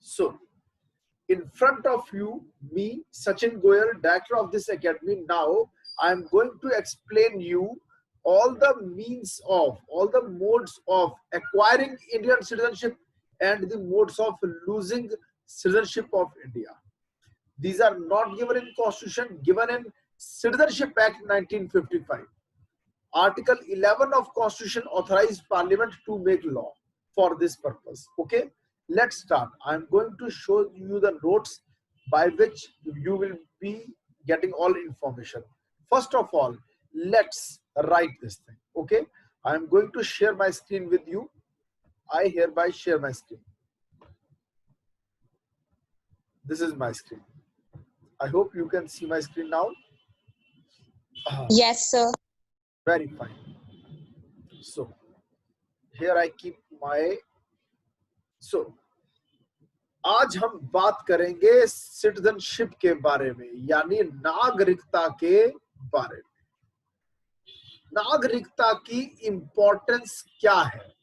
So in front of you, me, Sachin Goyal, director of this academy. Now I am going to explain you all the means of, all the modes of acquiring Indian citizenship and the modes of losing citizenship of India. These are not given in Constitution, given in Citizenship Act 1955. Article 11 of Constitution authorized Parliament to make law for this purpose. Okay, let's start. I'm going to show you the notes by which you will be getting all information. First of all, let's write this thing. Okay, I'm going to share my screen with you. I hereby share my screen. This is my screen. I hope you can see my screen now. Yes, sir. Very fine. So here I keep my, so आज हम बात करेंगे citizenship के बारे में, यानी नागरिकता के बारे में। नागरिकता की इंपॉर्टेंस क्या है?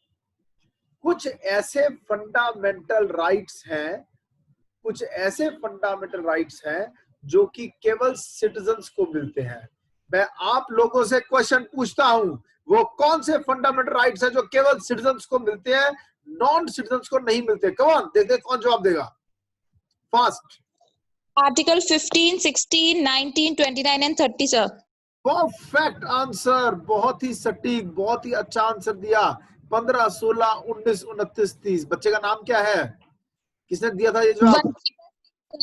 कुछ ऐसे फंडामेंटल राइट्स हैं, कुछ ऐसे फंडामेंटल राइट्स हैं जो कि केवल सिटीजन्स को मिलते हैं। मैं आप लोगों से क्वेश्चन पूछता हूं, वो कौन से फंडामेंटल राइट्स हैं जो केवल सिटीजन्स को मिलते हैं, नॉन सिटीजन्स को नहीं मिलते? कौन देखते, कौन जवाब देगा? Fast. Article 15, 16, 19, 29 and 30 sir. Perfect answer, बहुत ही सटीक, बहुत ही अच्छा आंसर दिया। 15, 16, 19, 29, 30। बच्चे का नाम क्या है? किसने दिया था ये जवाब?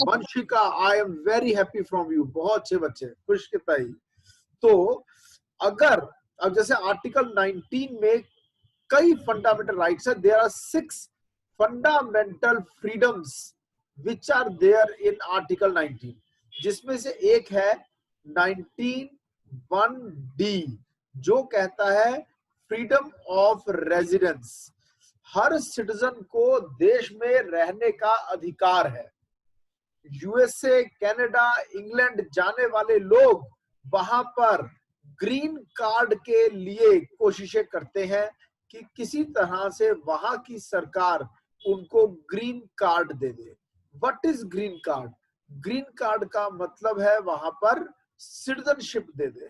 Vanshika. I am very happy from you. बहुत अच्छे बच्चे, खुश किताई। तो अगर अब जैसे आर्टिकल 19 में कई फंडामेंटल राइट्स है, there are 6 fundamental freedoms which are there in article 19, जिसमें से एक है 19(1)D जो कहता है फ्रीडम ऑफ रेजिडेंस। हर सिटीजन को देश में रहने का अधिकार है। यूएसए, कनाडा, इंग्लैंड जाने वाले लोग वहां पर ग्रीन कार्ड के लिए कोशिशें करते हैं कि किसी तरह से वहां की सरकार उनको green card they they. What is green card? Green card का मतलब है वहां पर सिटीजनशिप दे दे।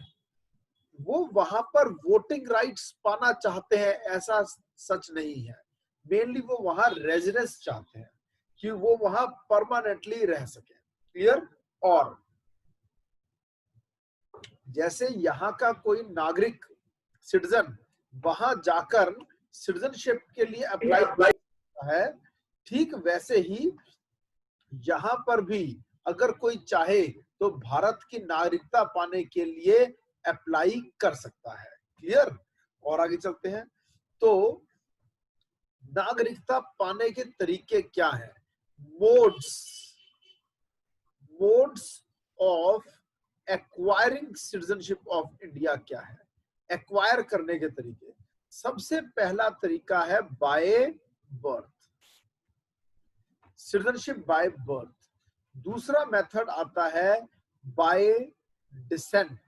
वो वहां पर वोटिंग राइट्स पाना चाहते हैं ऐसा सच नहीं है। मेनली वो वहां रेजिडेंस चाहते हैं कि वो वहां परमानेंटली रह सके। क्लियर? और जैसे यहाँ का कोई नागरिक सिटीजन वहां जाकर सिटीजनशिप के लिए अप्लाई करता है, ठीक वैसे ही यहाँ पर भी अगर कोई चाहे तो भारत की नागरिकता पाने के लिए अप्लाई कर सकता है। क्लियर? और आगे चलते हैं। तो नागरिकता पाने के तरीके क्या है? Modes of acquiring citizenship of India क्या है? एक्वायर करने के तरीके, सबसे पहला तरीका है by birth, citizenship by birth. दूसरा मेथड आता है बाय डिसेंट।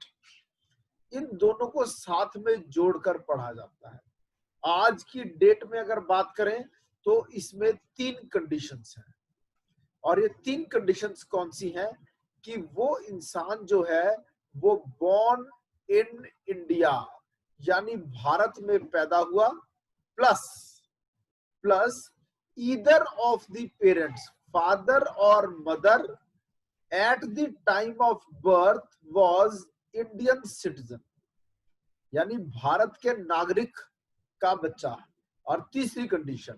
इन दोनों को साथ में जोड़कर पढ़ा जाता है। आज की डेट में अगर बात करें तो इसमें 3 कंडीशंस हैं, और ये 3 कंडीशंस कौन सी हैं? कि वो इंसान जो है वो बॉर्न इन इंडिया यानी भारत में पैदा हुआ, plus either of the parents, father और mother at the time of birth was Indian citizen, यानी भारत के नागरिक का बच्चा। और तीसरी कंडीशन,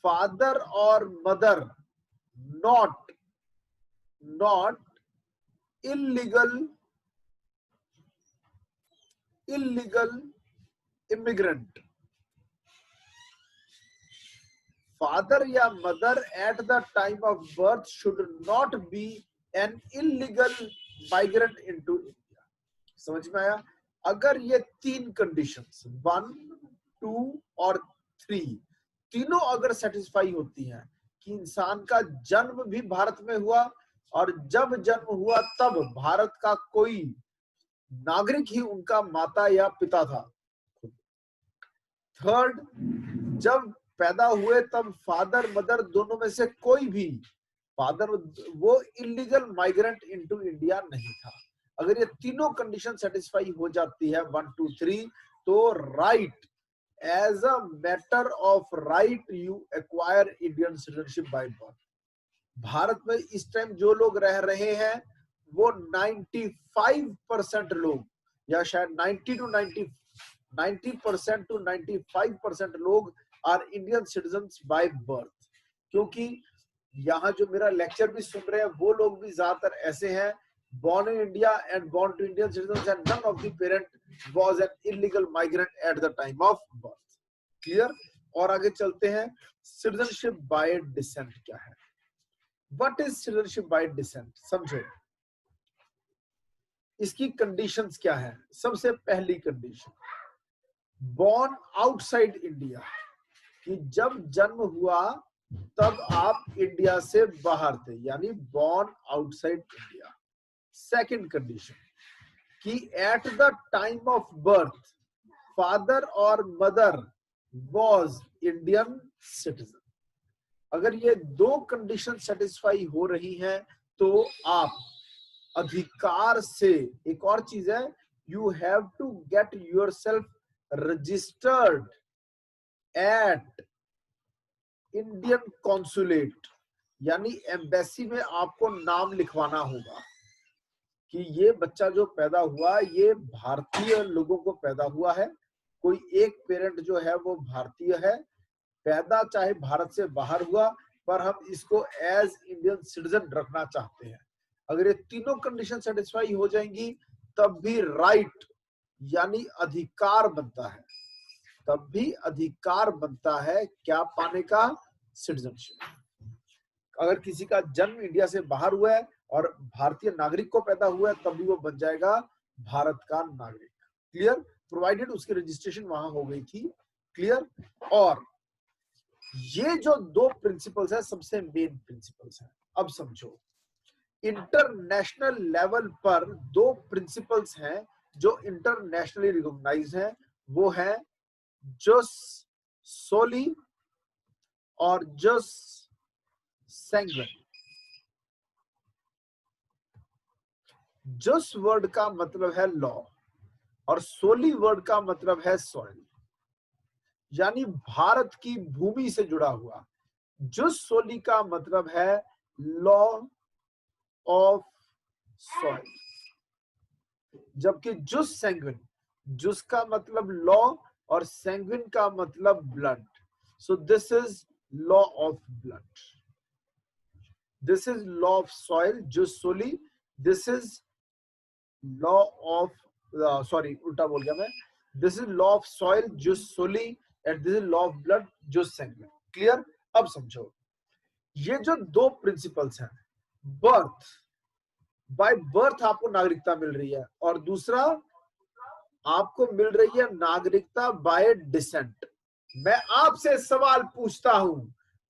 फादर और mother not illegal immigrant। Father या mother at the time of birth should not be an illegal migrant into India. समझ में आया? अगर ये 3 कंडीशंस 1, 2 और 3 तीनों अगर सेटिस्फाई होती हैं कि इंसान का जन्म भी भारत में हुआ और जब जन्म हुआ तब भारत का कोई नागरिक ही उनका माता या पिता था। थर्ड, जब पैदा हुए तब फादर मदर दोनों में से कोई भी फादर वो इलीगल माइग्रेंट इनटू इंडिया नहीं था। अगर ये तीनों कंडीशन सेटिस्फाई हो जाती है 1 2 3 तो right as a matter of right you acquire Indian citizenship by birth. Bharat में इस टाइम जो लोग रह रहे हैं वो 95% लोग या शायद 90% टू 95% लोग are Indian citizens by birth. क्योंकि यहाँ जो मेरा लेक्चर भी सुन रहे हैं वो लोग भी ज्यादातर ऐसे हैं born in India and born to Indian citizens and none of the parent was an illegal migrant at the time of birth. Clear? और आगे चलते हैं citizenship by descent क्या है? What is citizenship by descent? समझो इसकी conditions क्या है। सबसे पहली कंडीशन born outside India कि जब जन्म हुआ तब आप इंडिया से बाहर थे यानी born outside India. Second condition कि at the time of birth father और मदर वॉज इंडियन सिटीजन। अगर ये दो कंडीशन सेटिस्फाई हो रही हैं तो आप अधिकार से, एक और चीज है, you have to get yourself registered at Indian consulate यानी एम्बेसी में आपको नाम लिखवाना होगा कि ये बच्चा जो पैदा हुआ ये भारतीय लोगों को पैदा हुआ है। कोई एक पेरेंट जो है वो भारतीय है, पैदा चाहे भारत से बाहर हुआ पर हम इसको एज इंडियन सिटीजन रखना चाहते हैं। अगर ये तीनों कंडीशन सेटिस्फाई हो जाएंगी तब भी राइट यानी अधिकार बनता है, तब भी अधिकार बनता है क्या पाने का? सिटीजनशिप। अगर किसी का जन्म इंडिया से बाहर हुआ है और भारतीय नागरिक को पैदा हुआ है तब भी वो बन जाएगा भारत का नागरिक। क्लियर? प्रोवाइडेड उसकी रजिस्ट्रेशन वहां हो गई थी। क्लियर? और ये जो दो प्रिंसिपल्स है सबसे मेन प्रिंसिपल्स है। अब समझो इंटरनेशनल लेवल पर दो प्रिंसिपल्स हैं जो इंटरनेशनली रिकॉग्नाइज्ड हैं, वो है जस सोली और जस सैंग्विन। जस वर्ड का मतलब है लॉ और सोली वर्ड का मतलब है सॉइल यानी भारत की भूमि से जुड़ा हुआ। जस सोली का मतलब है लॉ ऑफ सॉइल, जबकि जुस सैंग्विन, जुस का मतलब लॉ और सैंग्विन का मतलब blood. So this is law of blood, this is law of soil jus soli, this is law of sorry उल्टा बोल गया मैं, this is law of soil jus soli and this is law of blood jus sanguinis. Clear? अब समझो ये जो दो principles हैं, बर्थ, बाय बर्थ आपको नागरिकता मिल रही है और दूसरा आपको मिल रही है नागरिकता बाय डिसेंट। मैं आपसे सवाल पूछता हूं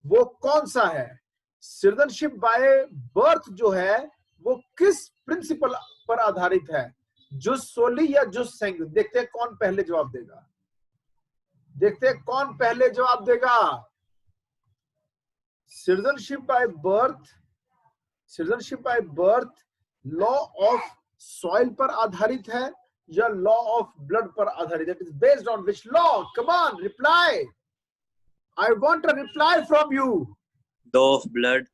वो कौन सा है? सिटीजनशिप बाय बर्थ जो है वो किस प्रिंसिपल पर आधारित है? जुस सोली या जुस सैंग्विन? देखते हैं कौन पहले जवाब देगा, देखते हैं कौन पहले जवाब देगा। Citizenship by birth, citizenship by birth law of soil पर आधारित है या लॉ ऑफ ब्लड पर आधारित है? It is based on which law? Come on reply, I want a reply from you. Law of blood.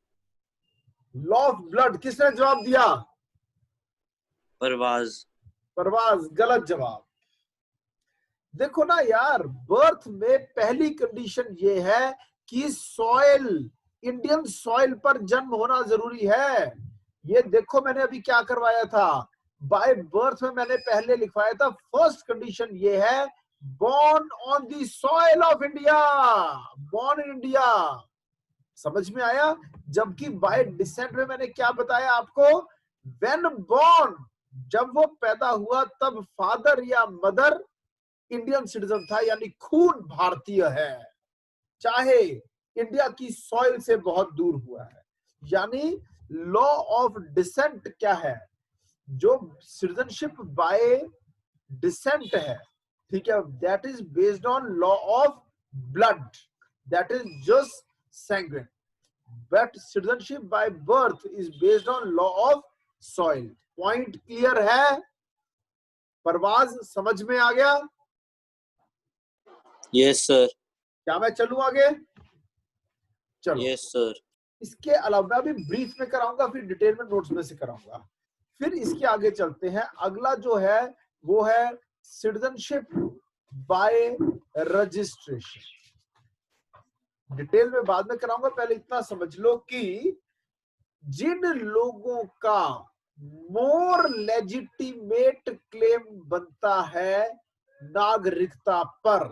Law of blood किसने जवाब दिया? परवाज। परवाज गलत जवाब। देखो ना यार, बर्थ में पहली कंडीशन ये है कि सॉइल, इंडियन सॉइल पर जन्म होना जरूरी है। ये देखो मैंने अभी क्या करवाया था, बाय बर्थ में मैंने पहले लिखवाया था फर्स्ट कंडीशन ये है born on the soil of India, born in India। समझ में आया? जबकि बाय डिसेंट में मैंने क्या बताया आपको? when born, जब वो पैदा हुआ तब फादर या मदर इंडियन सिटीजन था यानी खून भारतीय है, चाहे इंडिया की सॉइल से बहुत दूर हुआ है। यानी लॉ ऑफ डिसेंट क्या है? जो सिटीजनशिप बाय डिसेंट है, ठीक है, that is based on law of blood. that is jus sanguinis, but citizenship by birth is based on law of soil. Point clear है? परवाज समझ में आ गया? Yes, sir. क्या मैं चलूं आगे? चलो। Yes, sir. इसके अलावा अभी ब्रीफ में कराऊंगा, फिर डिटेल में नोट्स में से कराऊंगा। फिर इसके आगे चलते हैं। अगला जो है वो है सिटीजनशिप बाय रजिस्ट्रेशन। डिटेल में बाद में कराऊंगा, पहले इतना समझ लो कि जिन लोगों का मोर लेजिटिमेट क्लेम बनता है नागरिकता पर,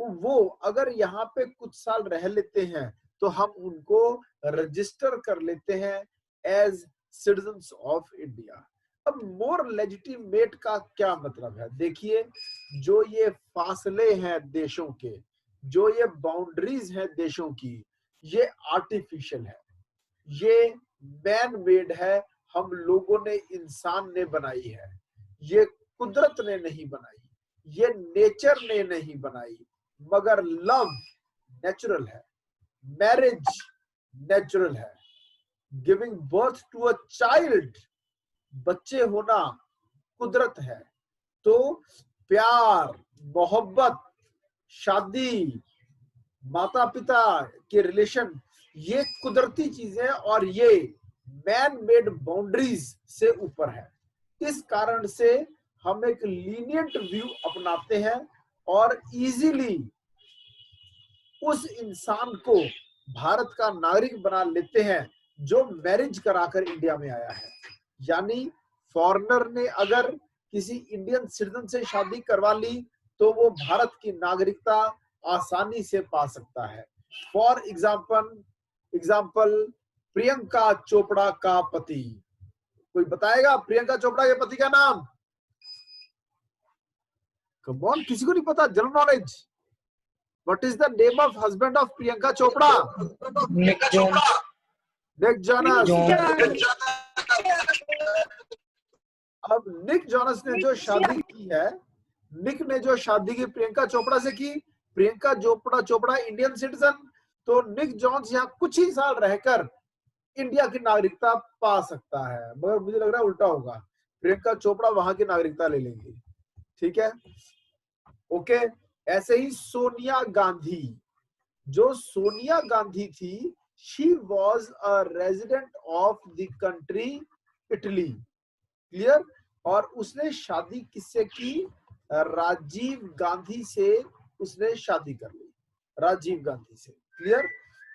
वो अगर यहाँ पे कुछ साल रह लेते हैं तो हम उनको रजिस्टर कर लेते हैं एज सिटीजन्स ऑफ इंडिया। अब मोर लेजिटिमेट का क्या मतलब है? देखिए, जो ये फासले हैं देशों के, जो ये बाउंड्रीज हैं देशों की, ये आर्टिफिशियल है, ये मैन मेड है, हम लोगों ने, इंसान ने बनाई है। ये कुदरत ने नहीं बनाई, ये नेचर ने नहीं बनाई, मगर लव नेचुरल है, मैरिज नेचुरल है, giving birth to a child, बच्चे होना कुदरत है। तो प्यार, मोहब्बत, शादी, माता पिता के रिलेशन, ये कुदरती चीजें और ये मैन मेड बाउंड्रीज से ऊपर है। इस कारण से हम एक लीनियंट व्यू अपनाते हैं और इजीली उस इंसान को भारत का नागरिक बना लेते हैं जो मैरिज कराकर इंडिया में आया है। यानी फॉरेनर ने अगर किसी इंडियन सिटीजन से शादी करवा ली तो वो भारत की नागरिकता आसानी से पा सकता है। फॉर एग्जाम्पल प्रियंका चोपड़ा का पति, कोई बताएगा प्रियंका चोपड़ा के पति का नाम? कम ऑन, किसी को नहीं पता? General knowledge. What is the name of husband of Priyanka Chopra? Nick Jonas. Nick Jonas. अब निक जोनस ने जो शादी की है, निक ने जो शादी की प्रियंका चोपड़ा से की, प्रियंका चोपड़ा इंडियन सिटीजन, तो निक जोन्स यहाँ कुछ ही साल रहकर इंडिया की नागरिकता पा सकता है। मगर मुझे लग रहा है उल्टा होगा, प्रियंका चोपड़ा वहां की नागरिकता ले लेंगी। ठीक है, ओके। ऐसे ही सोनिया गांधी, जो सोनिया गांधी थी, she was a resident of the country Italy, clear. और उसने शादी किससे की? राजीव गांधी से उसने शादी कर ली, राजीव गांधी से, क्लियर।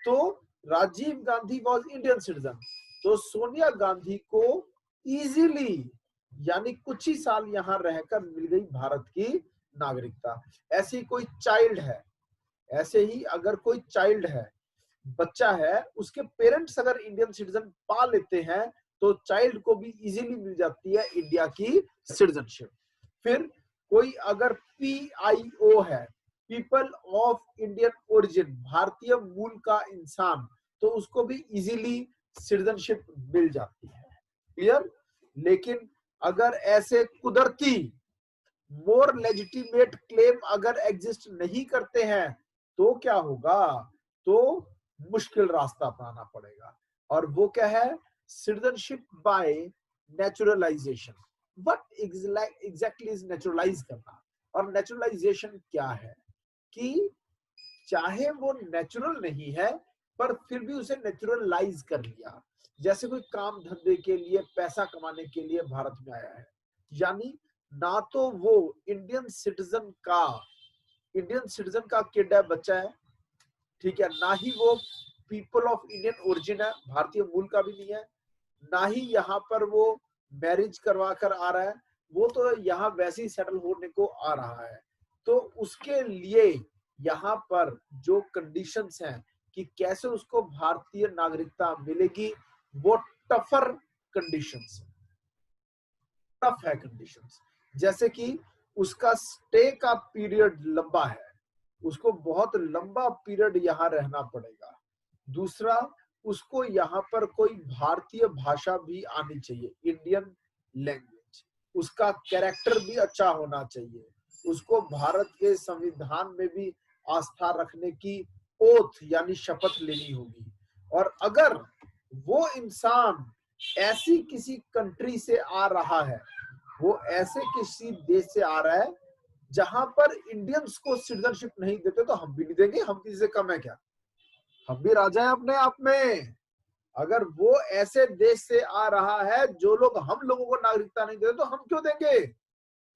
तो Rajiv Gandhi was Indian citizen, तो सोनिया गांधी को इजीली यानी कुछ ही साल यहाँ रहकर मिल गई भारत की नागरिकता। ऐसे ही कोई चाइल्ड है, ऐसे ही अगर कोई चाइल्ड है, बच्चा है, उसके पेरेंट्स अगर इंडियन सिटीजन पा लेते हैं तो चाइल्ड को भी इजीली मिल जाती है इंडिया की सिटीजनशिप। फिर कोई अगर PIO है, पीपल ऑफ इंडियन ओरिजिन, भारतीय मूल का इंसान, तो उसको भी इजीली सिटीजनशिप मिल जाती है, क्लियर। लेकिन अगर ऐसे कुदरती मोर लेजिटिमेट क्लेम अगर एग्जिस्ट नहीं करते हैं तो क्या होगा? तो मुश्किल रास्ता अपनाना पड़ेगा, और वो क्या है? Citizenship by naturalisation. What exactly is neutralise करना? और नेचुरलाइजेशन क्या है कि चाहे वो नेचुरल नहीं है पर फिर भी उसे नेचुरलाइज कर लिया। जैसे कोई काम धंधे के लिए, पैसा कमाने के लिए भारत में आया है, यानी ना तो वो इंडियन सिटीजन का किड है, बच्चा है, ठीक है, ना ही वो पीपल ऑफ इंडियन ओरिजिन है, भारतीय मूल का भी नहीं है, ना ही यहाँ पर वो मैरिज करवा कर आ रहा है, वो तो यहाँ वैसे ही सेटल होने को आ रहा है। तो उसके लिए यहाँ पर जो कंडीशंस हैं कि कैसे उसको भारतीय नागरिकता मिलेगी, वो टफर कंडीशंस, टफ है कंडीशंस। जैसे कि उसका स्टे का पीरियड लंबा है, उसको बहुत लंबा पीरियड यहाँ रहना पड़ेगा। दूसरा, उसको यहाँ पर कोई भारतीय भाषा भी आनी चाहिए, इंडियन लैंग्वेज। उसका कैरेक्टर भी अच्छा होना चाहिए, उसको भारत के संविधान में भी आस्था रखने की ओथ यानी शपथ लेनी होगी। और अगर वो इंसान ऐसी किसी कंट्री से आ रहा है, वो ऐसे किसी देश से आ रहा है जहां पर इंडियंस को सिटीजनशिप नहीं देते, तो हम भी नहीं देंगे, हम किसी से कम है क्या? हम भी राजा हैं अपने आप में। अगर वो ऐसे देश से आ रहा है जो लोग हम लोगों को नागरिकता नहीं देते, तो हम क्यों देंगे?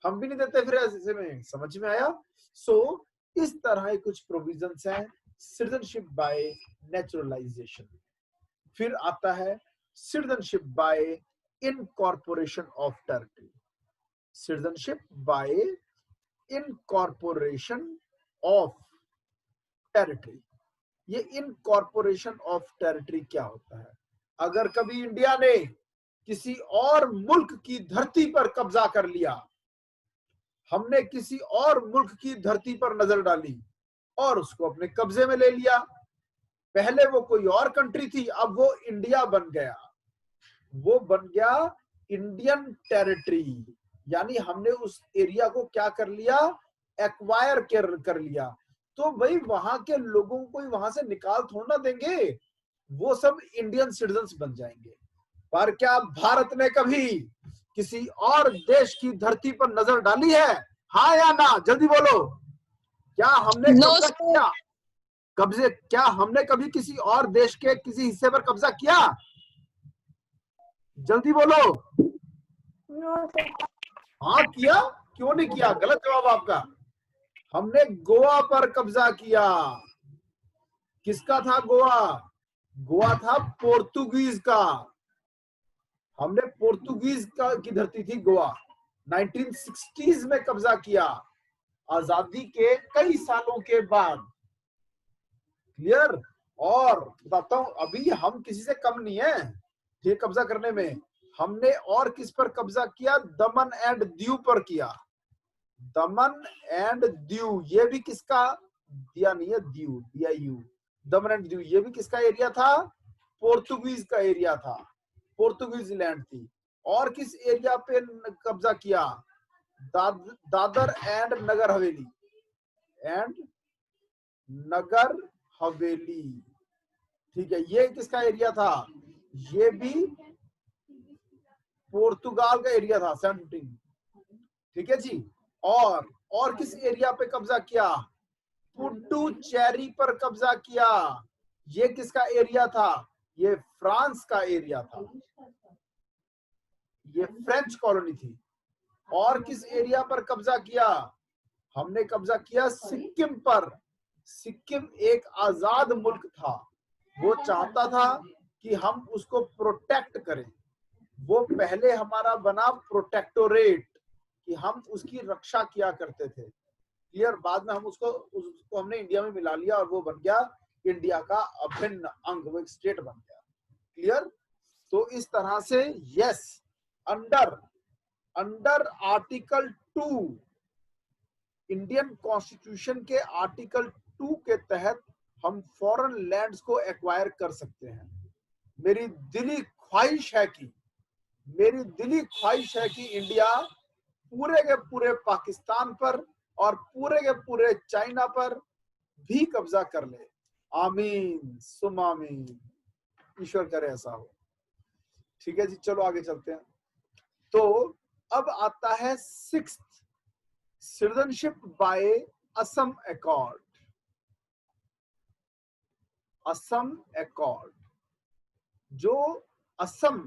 हम भी नहीं देते फिर ऐसे में। समझ में आया? सो इस तरह कुछ प्रोविजंस हैं सिटीजनशिप बाय नेचुरलाइजेशन। फिर आता है citizenship by incorporation of territory. Citizenship by incorporation of territory. ये इनकॉर्पोरेशन ऑफ टेरिटरी क्या होता है? अगर कभी इंडिया ने किसी और मुल्क की धरती पर कब्जा कर लिया, हमने किसी और मुल्क की धरती पर नजर डाली और उसको अपने कब्जे में ले लिया, पहले वो कोई और कंट्री थी, अब वो इंडिया बन गया, वो बन गया इंडियन टेरिटरी, यानी हमने उस एरिया को क्या कर लिया? एक्वायर कर लिया। तो भाई वहां के लोगों को वहां से निकाल थोड़ा देंगे, वो सब इंडियन सिटीजन्स बन जाएंगे। पर क्या भारत ने कभी किसी और देश की धरती पर नजर डाली है? हाँ या ना? जल्दी बोलो। क्या हमने No, कब्जा sir. किया? क्या हमने कभी किसी और देश के किसी हिस्से पर कब्जा किया? जल्दी बोलो। हाँ किया। क्यों नहीं किया? गलत जवाब आपका। हमने गोवा पर कब्जा किया। किसका था गोवा? गोवा था पोर्तुगीज का। हमने पोर्तुगीज की धरती थी गोवा। 1960s में कब्जा किया, आजादी के कई सालों के बाद। क्लियर? और बताता हूं, अभी हम किसी से कम नहीं है ठीक कब्जा करने में। हमने और किस पर कब्जा किया? दमन एंड दीव पर किया। दमन एंड दीव, ये भी किसका? दिया नहीं है, दीव, दिया यू। दमन एंड दीव, ये भी किसका एरिया था? पोर्तुगीज का एरिया था, पोर्तुगीज लैंड थी। और किस एरिया पे कब्जा किया? Dadar and Nagar Haveli, and Nagar Haveli. ठीक है, ये किसका एरिया था? ये भी पोर्तुगाल का एरिया था, 17। ठीक है जी। और किस एरिया पे कब्जा किया? पुडुचेरी पर कब्जा किया। ये किसका एरिया था? ये फ्रांस का एरिया था, ये फ्रेंच कॉलोनी थी। और किस एरिया पर कब्जा किया? हमने कब्जा किया सिक्किम पर। सिक्किम एक आजाद मुल्क था, वो चाहता था कि हम उसको प्रोटेक्ट करें। वो पहले हमारा बना प्रोटेक्टोरेट, कि हम उसकी रक्षा किया करते थे। क्लियर? बाद में हम उसको हमने इंडिया में मिला लिया और वो बन गया इंडिया का अभिन्न अंग, वो एक स्टेट बन गया। क्लियर? तो इस तरह से yes, under article 2 Indian constitution के आर्टिकल 2 के तहत हम फॉरेन लैंड्स को एक्वायर कर सकते हैं। मेरी दिली ख्वाहिश है कि इंडिया पूरे के पूरे पाकिस्तान पर और पूरे के पूरे चाइना पर भी कब्जा कर ले। आमीन सुम आमीन, ईश्वर करे ऐसा हो। ठीक है जी, चलो आगे चलते हैं। तो अब आता है 6th, citizenship by Assam accord. Assam accord, जो असम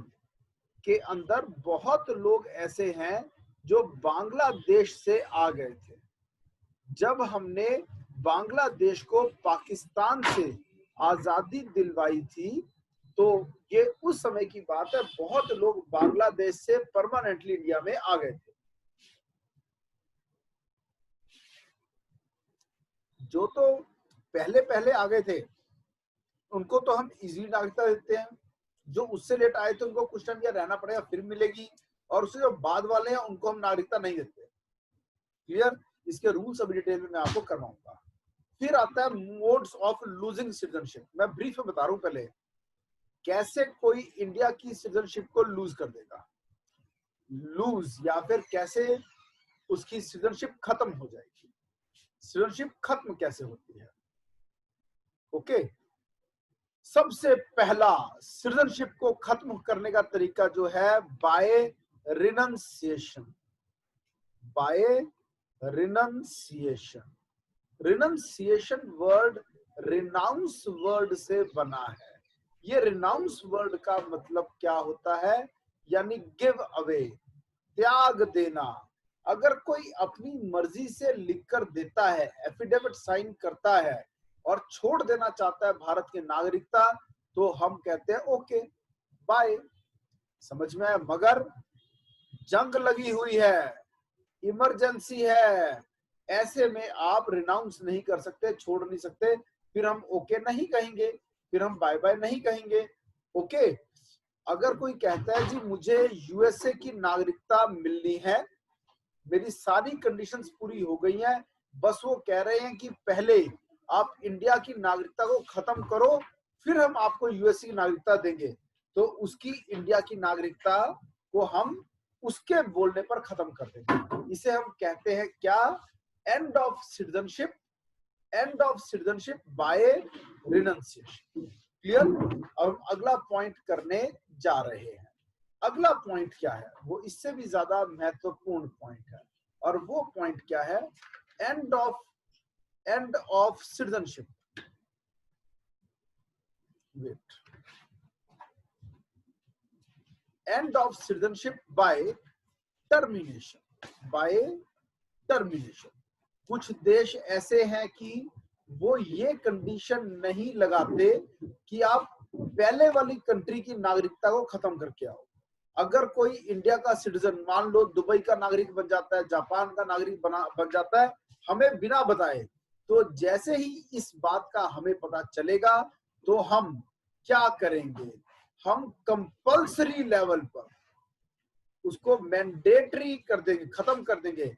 के अंदर बहुत लोग ऐसे हैं जो बांग्लादेश से आ गए थे। जब हमने बांग्लादेश को पाकिस्तान से आजादी दिलवाई थी, तो ये उस समय की बात है, बहुत लोग बांग्लादेश से परमानेंटली इंडिया में आ गए थे। जो तो पहले आ गए थे उनको तो हम इजीली नागरिकता देते हैं, जो उससे लेट आए थे उनको कुछ टाइम यहाँ रहना पड़ेगा, फिर मिलेगी, और उससे जो बाद वाले हैं उनको हम नागरिकता नहीं देते। क्लियर? इसके रूल्स अभी डिटेल में मैं आपको करवाऊंगा। फिर आता है मोड्स ऑफ लूजिंग सिटीजनशिप। मैं ब्रीफ में बता रहा हूं पहले कैसे कोई इंडिया की सिटीजनशिप को लूज कर देगा, लूज या फिर कैसे उसकी सिटीजनशिप खत्म हो जाएगी। सिटीजनशिप खत्म कैसे होती है? ओके। सबसे पहला सिटीजनशिप को खत्म करने का तरीका जो है by renunciation, by renunciation. Renunciation word renounce word से बना है। ये रिनाउंस वर्ड का मतलब क्या होता है, यानी गिव अवे, त्याग देना। अगर कोई अपनी मर्जी से लिखकर देता है, एफिडेविट साइन करता है और छोड़ देना चाहता है भारत की नागरिकता, तो हम कहते हैं ओके बाय। समझ में? मगर जंग लगी हुई है, इमरजेंसी है, ऐसे में आप रिनाउंस नहीं कर सकते, छोड़ नहीं सकते, फिर हम ओके नहीं कहेंगे, फिर हम बाय बाय नहीं कहेंगे। ओके। अगर कोई कहता है जी मुझे यूएसए की नागरिकता मिलनी है, मेरी सारी कंडीशंस पूरी हो गई हैं, बस वो कह रहे हैं कि पहले आप इंडिया की नागरिकता को खत्म करो, फिर हम आपको यूएसए की नागरिकता देंगे, तो उसकी इंडिया की नागरिकता को हम उसके बोलने पर खत्म कर देंगे। इसे हम कहते हैं क्या? And of citizenship, and of citizenship bye renunciation. Clear? अब अगला पॉइंट करने जा रहे हैं। अगला पॉइंट क्या है? वो इससे भी ज्यादा महत्वपूर्ण पॉइंट है, और वो पॉइंट क्या है? End of citizenship. Wait, end of citizenship by termination, by termination. कुछ देश ऐसे हैं कि वो ये कंडीशन नहीं लगाते कि आप पहले वाली कंट्री की नागरिकता को खत्म करके आओ। अगर कोई इंडिया का सिटीजन, मान लो दुबई का नागरिक बन जाता है, जापान का नागरिक बन जाता है, हमें बिना बताए, तो जैसे ही इस बात का हमें पता चलेगा तो हम क्या करेंगे? हम कंपल्सरी लेवल पर उसको मैंडेटरी कर देंगे, खत्म कर देंगे,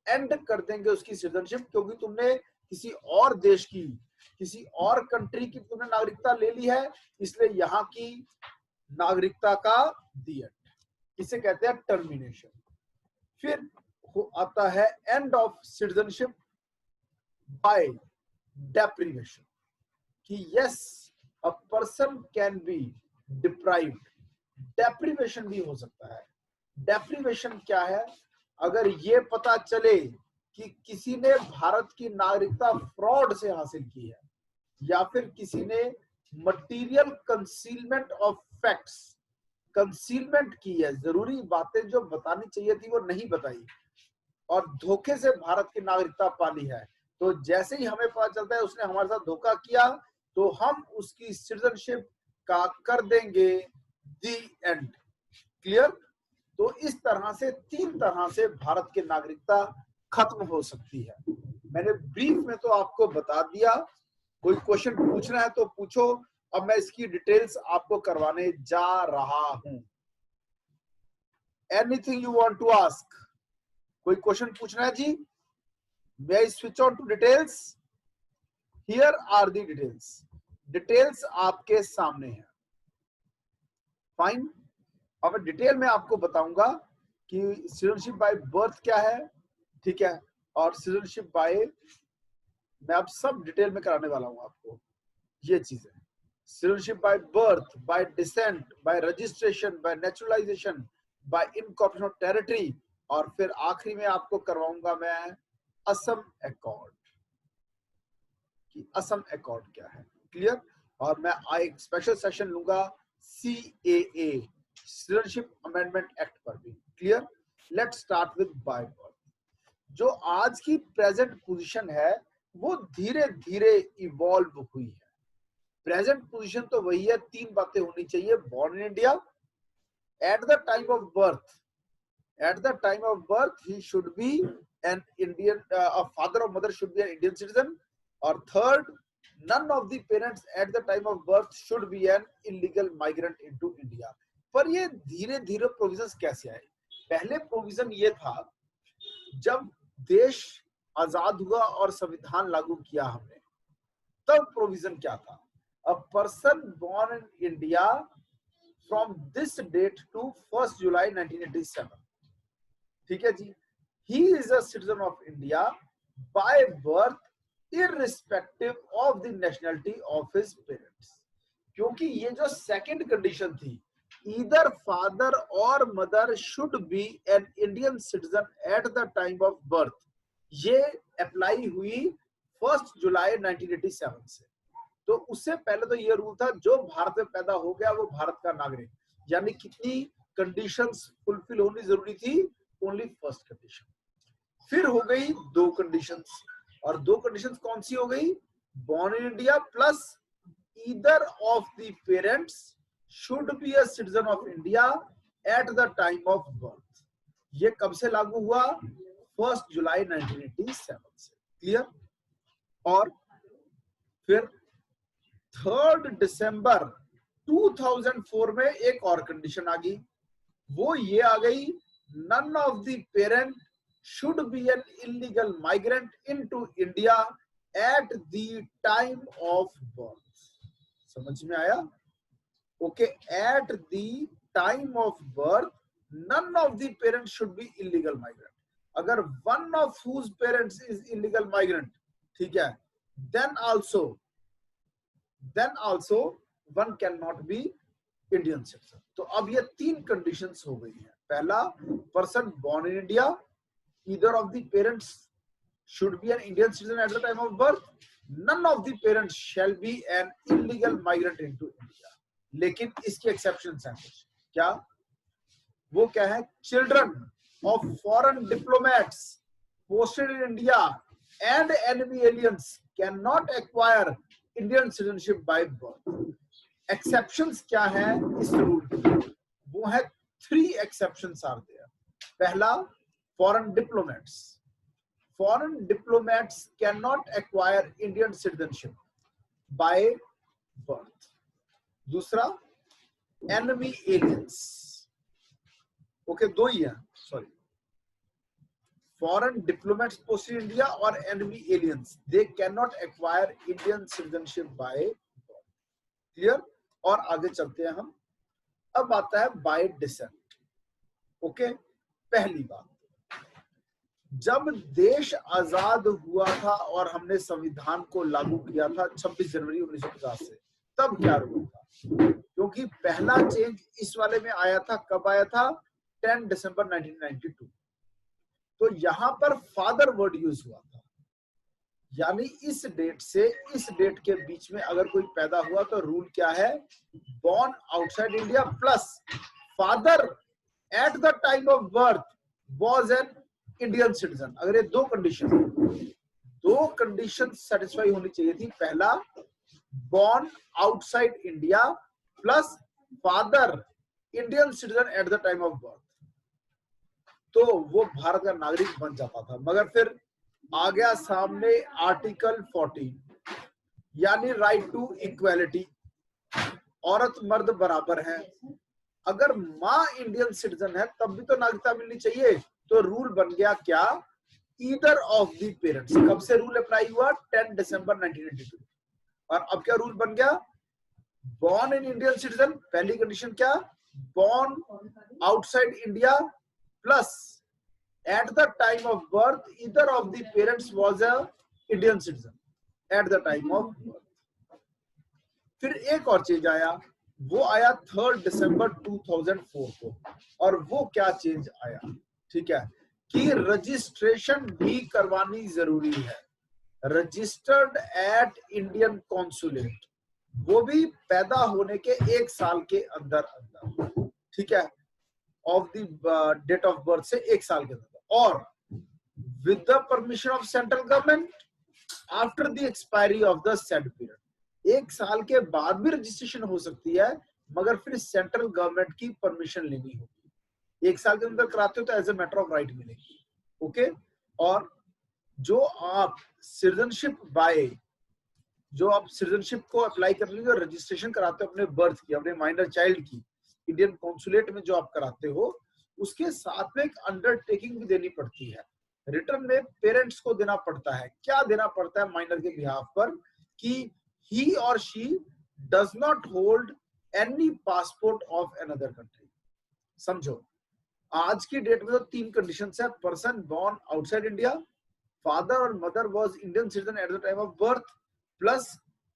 एंड कर देंगे उसकी सिटीजनशिप, क्योंकि तुमने किसी और देश की, किसी और कंट्री की तुमने नागरिकता ले ली है, इसलिए यहाँ की नागरिकता का दी एंड। इसे कहते हैं टर्मिनेशन। फिर आता है end of citizenship by deprivation, कि yes a person can be deprived. Deprivation भी हो सकता है। डेप्रिवेशन क्या है? अगर ये पता चले कि किसी ने भारत की नागरिकता फ्रॉड से हासिल की है, या फिर किसी ने material concealment of facts, concealment की है, जरूरी बातें जो बतानी चाहिए थी वो नहीं बताई, और धोखे से भारत की नागरिकता पाली है, तो जैसे ही हमें पता चलता है उसने हमारे साथ धोखा किया, तो हम उसकी सिटीजनशिप का कर देंगे दी एंड। क्लियर? तो इस तरह से, 3 तरह से भारत की नागरिकता खत्म हो सकती है। मैंने ब्रीफ में तो आपको बता दिया। कोई क्वेश्चन पूछना है तो पूछो। अब मैं इसकी डिटेल्स आपको करवाने जा रहा हूं। Anything you want to ask? कोई क्वेश्चन पूछना है जी? May I switch on to details? Here are the details. Details आपके सामने है। फाइन। अब डिटेल में आपको बताऊंगा कि सिटीजनशिप बाय बर्थ क्या है, ठीक है, और सिटीजनशिप बाय, मैं अब सब डिटेल में कराने वाला हूं आपको ये चीजें। Citizenship by birth, bye decent, bye registration, bye naturalisation, bye incorporation of territory, और फिर आखिरी में आपको करवाऊंगा मैं असम अकॉर्ड, कि असम अकॉर्ड क्या है। क्लियर? और मैं एक स्पेशल सेशन लूंगा CAA, सिटीजनशिप अमेंडमेंट एक्ट पर भी। Clear? Let's start with by birth. जो आज की प्रेजेंट पोजीशन है वो धीरे धीरे इवॉल्व हुई है। प्रेजेंट पोजीशन तो वही है, 3 बातें होनी चाहिए। Born in India, eight the time of birth, at the time of birth he should be an Indian, a father or mother should be an Indian citizen, or third, none of the parents at the time of birth should be an illegal migrant into India। पर ये धीरे धीरे provisions कैसे आए? पहले provision ये था, जब देश आजाद हुआ और संविधान लागू किया हमने, तब प्रोविजन क्या था? A person born in India from this date to 1st July 1987, ठीक है जी, he is a citizen of India by birth irrespective of the nationality of his parents. क्योंकि ये जो सेकंड कंडीशन थी, either father or mother should be an Indian citizen at the time of birth, ये apply हुई 1 जुलाई 1987 से। तो उससे पहले तो ये रूल था जो भारत में पैदा हो गया वो भारत का नागरिक, यानी कितनी कंडीशंस फुलफिल होनी जरूरी थी, ओनली फर्स्ट कंडीशन। फिर हो गई दो कंडीशंस, और दो कंडीशंस कौन सी हो गई, born in India plus either of the parents should be a citizen of India at the time of birth। ये कब से लागू हुआ, 1 जुलाई 1987 से। क्लियर। और फिर 3 दिसंबर 2004 में एक और कंडीशन आ गई, वो ये आ गई, none of the parent should be an illegal migrant into India at the time of birth। समझ में आया? Okay, at the time of birth none of the parents should be illegal migrant। अगर one of whose parents is illegal migrant, ठीक है, then also one cannot be Indian citizen। तो अब ये तीन कंडीशंस हो गई हैं। पहला, person born in India, either of the parents should be an Indian citizen at the time of birth, none of the parents shall be an illegal migrant into India। लेकिन इसके एक्सेप्शंस हैं कुछ। क्या वो क्या है, children of foreign diplomats posted in India and enemy aliens cannot acquire Indian citizenship by birth। Exceptions क्या है इस रूल के, वो है 3 exceptions are there। पहला, foreign diplomats cannot acquire Indian citizenship by birth। दूसरा, enemy aliens, ओके, दो ही है, sorry, foreign diplomats posted in India और enemy aliens, they cannot acquire Indian citizenship by birth। Clear. और आगे चलते हैं हम। अब आता है बाय डिसेंट। ओके, पहली बात, जब देश आजाद हुआ था और हमने संविधान को लागू किया था 26 जनवरी 1950 से, तब क्या हुआ था, क्योंकि पहला चेंज इस वाले में आया था, कब आया था, 10 दिसंबर 1992। तो यहां पर फादर वर्ड यूज हुआ था, यानी इस डेट से इस डेट के बीच में अगर कोई पैदा हुआ तो रूल क्या है, born outside India plus father at the time of birth was an Indian citizen। अगर ये दो कंडीशन सेटिस्फाई होनी चाहिए थी। पहला, born outside India plus father Indian citizen at the time of birth, तो वो भारत का नागरिक बन जाता था। मगर फिर आ गया सामने आर्टिकल 14, यानी राइट टू इक्वालिटी, औरत मर्द बराबर है। अगर माँ इंडियन सिटीजन है तब भी तो नागरिकता मिलनी चाहिए। तो रूल बन गया क्या, ईदर ऑफ द पेरेंट्स। कब से रूल अप्लाई हुआ, 10 दिसंबर 1992। और अब क्या रूल बन गया, बॉर्न इन इंडियन सिटीजन, पहली कंडीशन क्या, born outside India plus at the time of birth either of the parents was a Indian citizen at the time of birth। फिर एक और चेंज आया, वो आया 3 दिसंबर 2004 को। और वो क्या चेंज आया, ठीक है, कि रजिस्ट्रेशन भी करवानी जरूरी है, रजिस्टर्ड एट इंडियन कॉन्सुलेट, वो भी पैदा होने के 1 साल के अंदर, ठीक है, of the date of birth से 1 साल के अंदर, और with the permission of central government after the expiry of the said period। 1 साल के बाद भी रजिस्ट्रेशन हो सकती है, मगर फिर सेंट्रल गवर्नमेंट की परमिशन लेनी होगी। 1 साल के अंदर कराते हो तो as a matter of right मिलेगी। ओके, और जो आप सिटीजनशिप बाय, जो आप सिटीजनशिप को अप्लाई करने के लिए रजिस्ट्रेशन कराते हो अपने बर्थ की, अपने माइनर चाइल्ड की, इंडियन कॉन्सुलेट में जो आप कराते हो, उसके साथ में एक अंडरटेकिंग भी देनी पड़ती है, रिटर्न में पेरेंट्स को देना पड़ता है। क्या देना पड़ता है माइनर के बिहाफ पर, कि ही और she does not hold any passport of another country. समझो, आज की डेट में तो 3 कंडीशंस है, person born outside India, father or mother was Indian citizen at the time of birth plus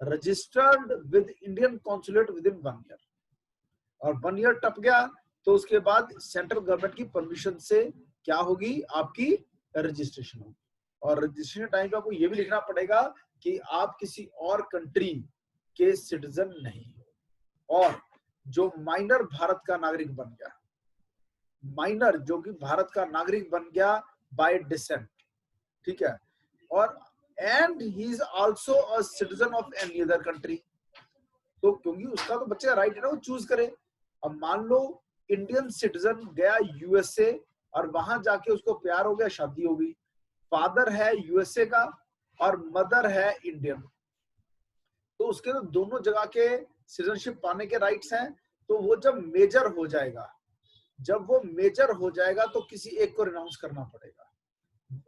registered with Indian consulate within 1 year, और 1 year टप गया तो उसके बाद सेंट्रल गवर्नमेंट की परमिशन से क्या होगी, आपकी रजिस्ट्रेशन होगी। और रजिस्ट्रेशन टाइम पे आपको ये भी लिखना पड़ेगा कि आप किसी और कंट्री के सिटीजन नहीं हो। और जो माइनर भारत का नागरिक बन गया, माइनर जो कि भारत का नागरिक बन गया बाय डिसेंट, ठीक है, और and he is also a citizen of any other country, तो क्योंकि उसका तो बच्चे का राइट है ना, वो चूज करे। अब मान लो इंडियन सिटीजन गया यूएसए और वहां जाके उसको प्यार हो गया, शादी हो गई, फादर है यूएसए का और मदर है इंडियन, तो उसके तो दोनों जगह के सिटीजनशिप पाने के राइट्स हैं। तो वो जब मेजर हो जाएगा, जब वो मेजर हो जाएगा तो किसी एक को रिनाउंस करना पड़ेगा।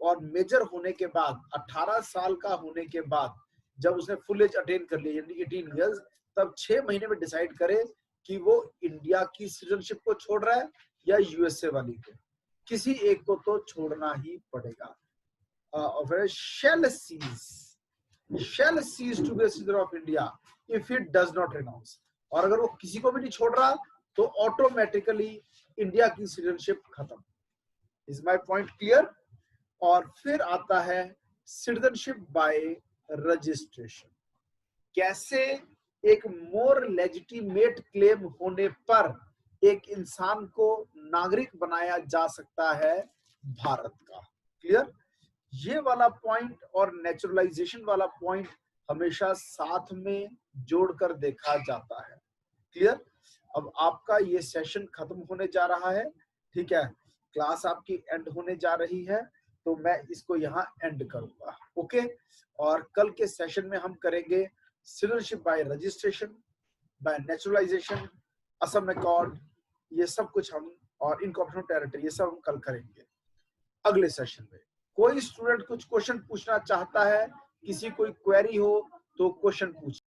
और मेजर होने के बाद 18 साल का होने के बाद जब उसने फुल एज अटेन कर लिया यानी 18 इयर्स, तब 6 महीने में डिसाइड करे कि वो इंडिया की सिटीजनशिप को छोड़ रहा है या यूएसए वाली को, किसी एक को तो छोड़ना ही पड़ेगा। shall cease to be a citizen of India if it does not renounce, और अगर वो किसी को भी नहीं छोड़ रहा तो ऑटोमेटिकली इंडिया की सिटीजनशिप खत्म। Is my point clear? और फिर आता है सिटीजनशिप बाय रजिस्ट्रेशन। कैसे एक मोर लेजिटिमेट क्लेम होने पर एक इंसान को नागरिक बनाया जा सकता है भारत का। क्लियर? ये वाला पॉइंट और नेचुरलाइजेशन वाला पॉइंट हमेशा साथ में जोड़कर देखा जाता है। क्लियर? अब आपका ये सेशन खत्म होने जा रहा है, ठीक है, क्लास आपकी एंड होने जा रही है, तो मैं इसको यहाँ एंड करूंगा। ओके, और कल के सेशन में हम करेंगे citizenship by registration, bye naturalisation, Assam accord, ये सब कुछ हम, और इनकॉर्पोरेशन टेरिटरी, ये सब हम कल करेंगे अगले सेशन में। कोई स्टूडेंट कुछ क्वेश्चन पूछना चाहता है, किसी कोई क्वेरी हो तो क्वेश्चन पूछिए।